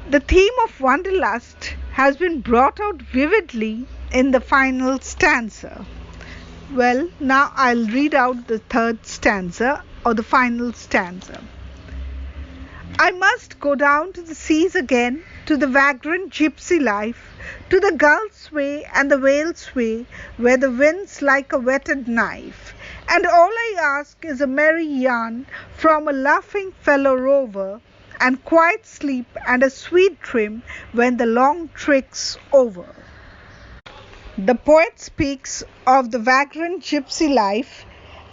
The theme of wanderlust has been brought out vividly in the final stanza. Well, now I'll read out the third stanza or the final stanza. I must go down to the seas again, to the vagrant gypsy life, to the gulf's way and the whale's way, where the wind's like a whetted knife. And all I ask is a merry yarn from a laughing fellow rover, and quiet sleep and a sweet dream when the long trick's over. The poet speaks of the vagrant gypsy life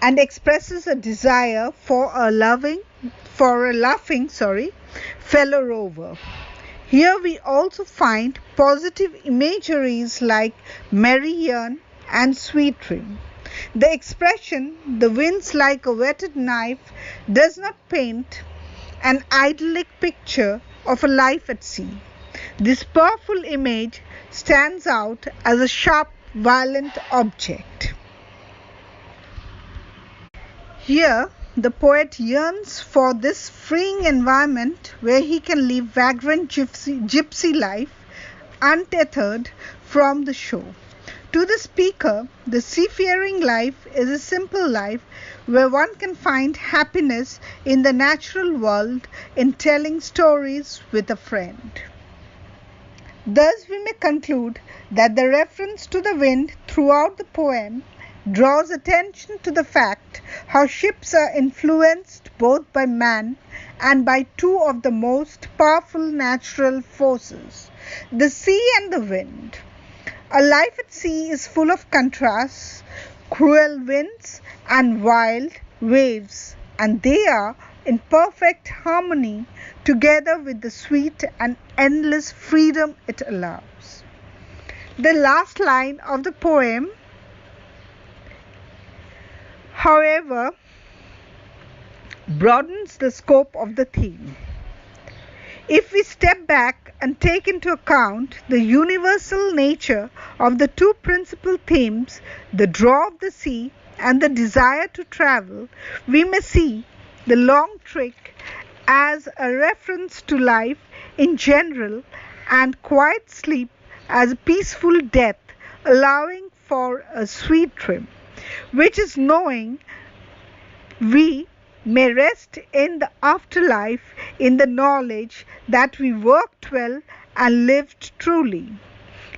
and expresses a desire for a laughing fellow rover. Here we also find positive imageries like merry yarn and sweet dream. The expression, the wind's like a whetted knife, does not paint an idyllic picture of a life at sea. This powerful image stands out as a sharp, violent object. Here, the poet yearns for this freeing environment where he can live vagrant gypsy life untethered from the shore. To the speaker, the seafaring life is a simple life where one can find happiness in the natural world in telling stories with a friend. Thus we may conclude that the reference to the wind throughout the poem draws attention to the fact how ships are influenced both by man and by two of the most powerful natural forces, the sea and the wind. A life at sea is full of contrasts, cruel winds and wild waves, and they are in perfect harmony together with the sweet and endless freedom it allows. The last line of the poem, however, broadens the scope of the theme. If we step back and take into account the universal nature of the two principal themes, the draw of the sea and the desire to travel, we may see the long trick as a reference to life in general and quiet sleep as a peaceful death, allowing for a sweet dream, which is knowing we may rest in the afterlife in the knowledge that we worked well and lived truly.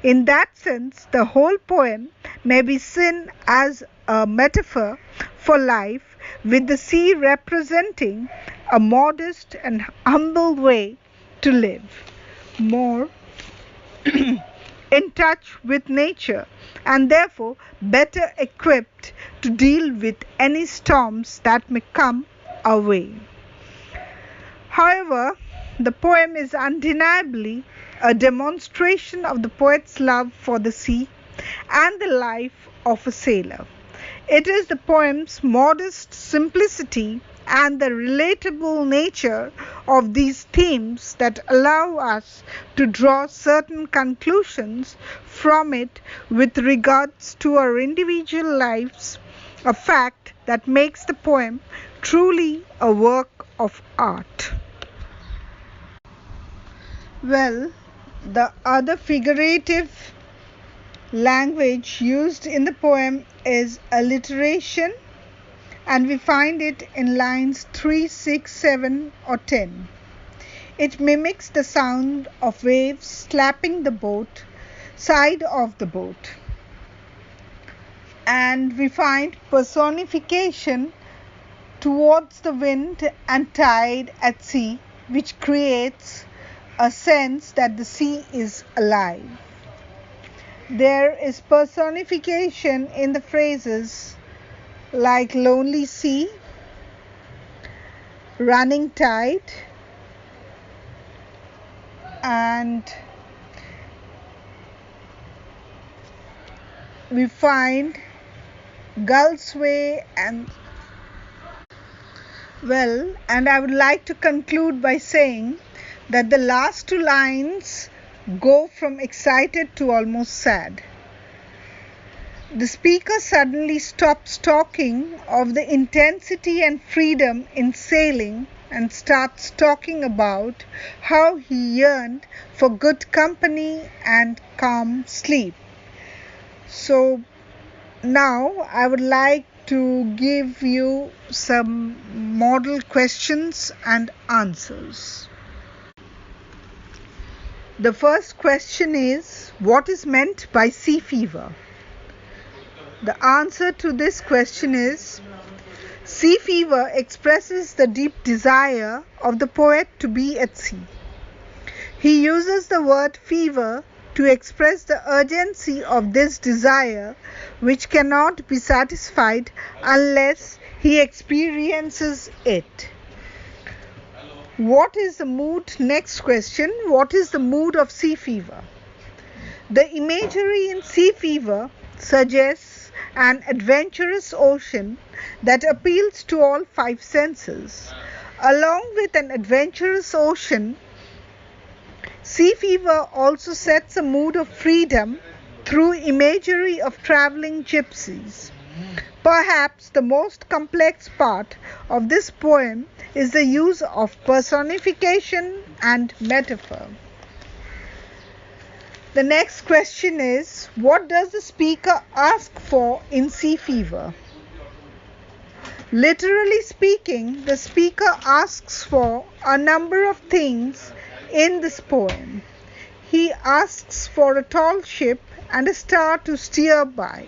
In that sense, the whole poem may be seen as a metaphor for life, with the sea representing a modest and humble way to live, more in touch with nature and therefore better equipped to deal with any storms that may come our way. However, the poem is undeniably a demonstration of the poet's love for the sea and the life of a sailor. It is the poem's modest simplicity and the relatable nature of these themes that allow us to draw certain conclusions from it with regards to our individual lives, a fact that makes the poem truly a work of art. Well, the other figurative language used in the poem is alliteration, and we find it in lines 3, 6, 7 or 10. It mimics the sound of waves slapping the side of the boat. And we find personification towards the wind and tide at sea, which creates a sense that the sea is alive. There is personification in the phrases like lonely sea, running tide, and we find Gulf's Way and I would like to conclude by saying that the last two lines go from excited to almost sad. The speaker suddenly stops talking of the intensity and freedom in sailing and starts talking about how he yearned for good company and calm sleep. So now I would like to give you some model questions and answers. The first question is, what is meant by sea fever? The answer to this question is, sea fever expresses the deep desire of the poet to be at sea. He uses the word fever to express the urgency of this desire, which cannot be satisfied unless he experiences it. What is the mood? Next question. What is the mood of sea fever? The imagery in sea fever suggests an adventurous ocean that appeals to all five senses. Along with an adventurous ocean, sea fever also sets a mood of freedom through imagery of traveling gypsies. Perhaps the most complex part of this poem is the use of personification and metaphor. The next question is, what does the speaker ask for in sea fever? Literally speaking, the speaker asks for a number of things in this poem. He asks for a tall ship and a star to steer by.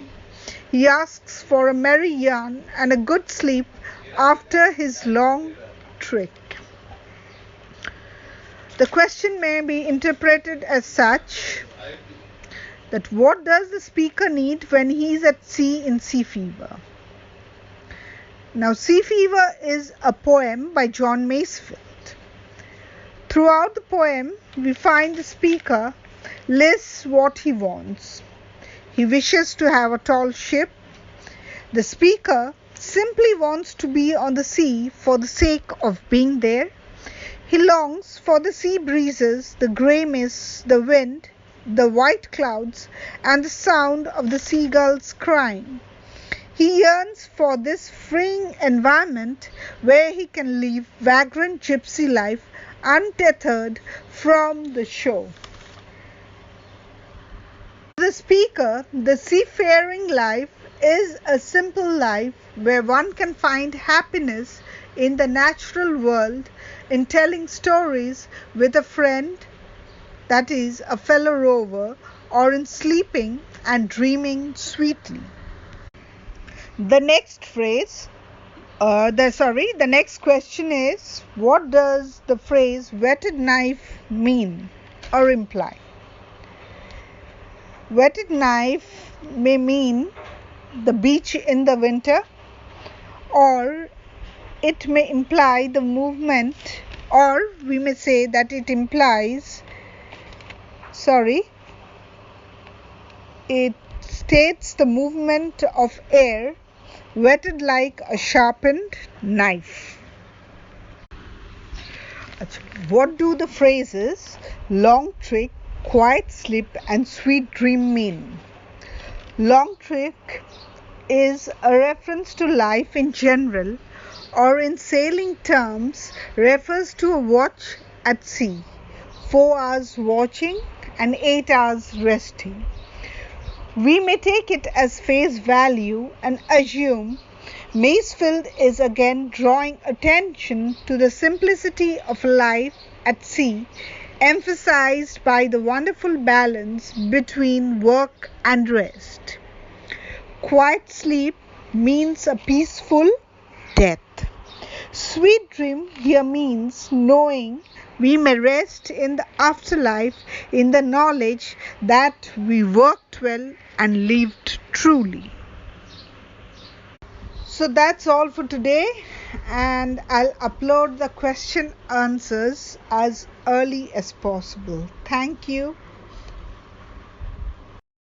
He asks for a merry yarn and a good sleep after his long trek. The question may be interpreted as such that what does the speaker need when he is at sea in sea fever? Now, Sea Fever is a poem by John Masefield. Throughout the poem, we find the speaker lists what he wants. He wishes to have a tall ship. The speaker simply wants to be on the sea for the sake of being there. He longs for the sea breezes, the grey mists, the wind, the white clouds, and the sound of the seagulls crying. He yearns for this freeing environment where he can live vagrant gypsy life untethered from the shore. For the speaker, the seafaring life is a simple life where one can find happiness in the natural world, in telling stories with a friend, that is, a fellow rover, or in sleeping and dreaming sweetly. The next question is, what does the phrase wetted knife mean or imply? Wetted knife may mean the beach in the winter, or it may imply the movement, or we may say that it states the movement of air wetted like a sharpened knife. What do the phrases long trek, quiet sleep, and sweet dream mean? Long trek is a reference to life in general, or in sailing terms refers to a watch at sea, 4 hours watching and 8 hours resting. We may take it as face value and assume Masefield is again drawing attention to the simplicity of life at sea, emphasized by the wonderful balance between work and rest. Quiet sleep means a peaceful death. Sweet dream here means knowing we may rest in the afterlife in the knowledge that we worked well and lived truly. So that's all for today, and I'll upload the question answers as early as possible. Thank you.